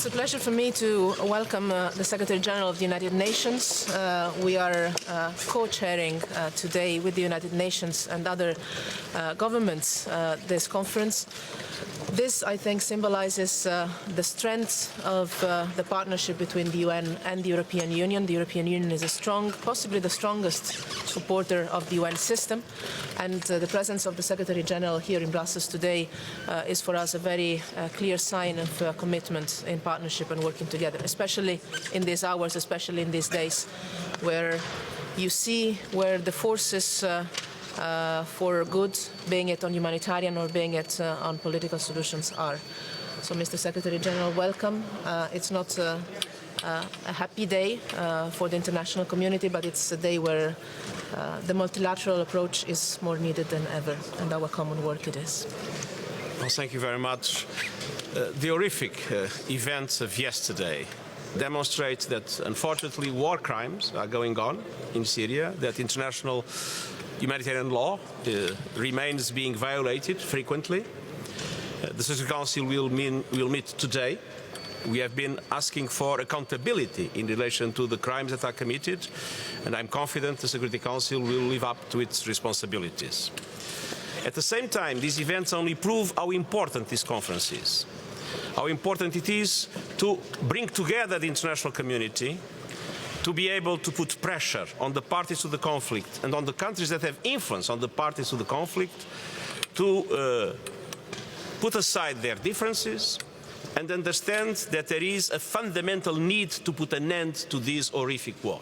It's a pleasure for me to welcome the Secretary-General of the United Nations. We are co-chairing today with the United Nations and other governments this conference. This, I think, symbolizes the strength of the partnership between the UN and the European Union. The European Union is a strong, possibly the strongest supporter of the UN system, and the presence of the Secretary-General here in Brussels today is for us a very clear sign of commitment in partnership and working together, especially in these hours, especially in these days, where you see where the forces for good, being it on humanitarian or being it on political solutions, are. So, Mr. Secretary-General, welcome. It's not a happy day for the international community, but it's a day where the multilateral approach is more needed than ever, and our common work it is. Well, thank you very much. The horrific events of yesterday demonstrate that, unfortunately, war crimes are going on in Syria, that international humanitarian law remains being violated frequently. The Security Council will meet today. We have been asking for accountability in relation to the crimes that are committed, and I'm confident the Security Council will live up to its responsibilities. At the same time, these events only prove how important this conference is, how important it is to bring together the international community, to be able to put pressure on the parties to the conflict and on the countries that have influence on the parties to the conflict to put aside their differences and understand that there is a fundamental need to put an end to this horrific war.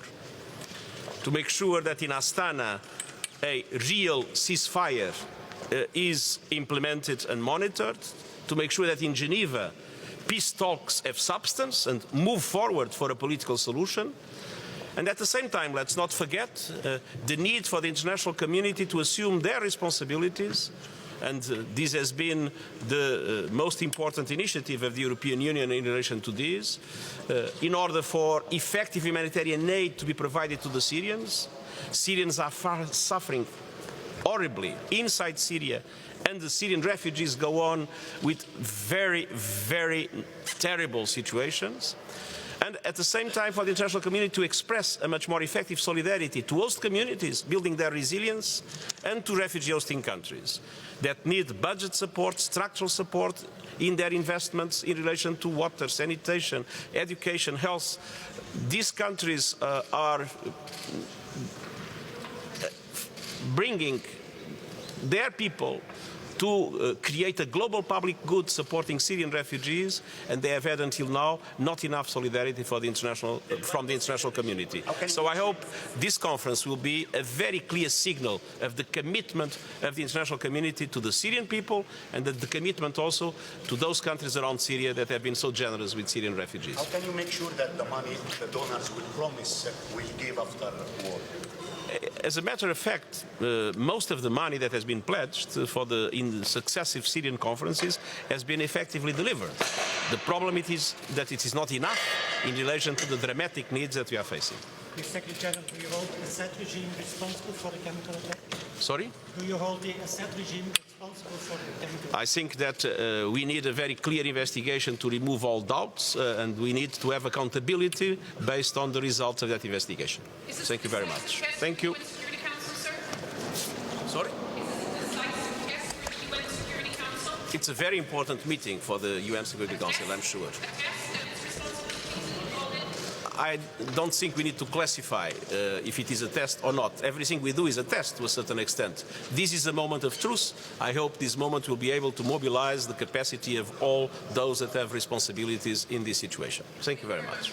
To make sure that in Astana a real ceasefire is implemented and monitored, to make sure that in Geneva peace talks have substance and move forward for a political solution. And at the same time, let's not forget the need for the international community to assume their responsibilities. And this has been the most important initiative of the European Union in relation to this, in order for effective humanitarian aid to be provided to the Syrians. Syrians are suffering horribly inside Syria, and the Syrian refugees go on with very, very terrible situations. And at the same time, for the international community to express a much more effective solidarity to host communities, building their resilience, and to refugee hosting countries that need budget support, structural support in their investments in relation to water, sanitation, education, health. These countries are bringing their people to create a global public good supporting Syrian refugees, and they have had until now not enough solidarity for from the international community. So I hope this conference will be a very clear signal of the commitment of the international community to the Syrian people, and the commitment also to those countries around Syria that have been so generous with Syrian refugees. How can you make sure that the money the donors will promise will give after war? As a matter of fact, most of the money that has been pledged in the successive Syrian conferences has been effectively delivered. The problem is that it is not enough in relation to the dramatic needs that we are facing. Mr. Secretary-General, do you hold the Assad regime responsible for the chemical attack? Sorry? Do you hold the Assad regime responsible for the chemical attack? I think that we need a very clear investigation to remove all doubts, and we need to have accountability based on the results of that investigation. Thank you very much. Thank you. Sorry? It's a very important meeting for the UN Security Council, I'm sure. I don't think we need to classify if it is a test or not. Everything we do is a test to a certain extent. This is a moment of truth. I hope this moment will be able to mobilize the capacity of all those that have responsibilities in this situation. Thank you very much.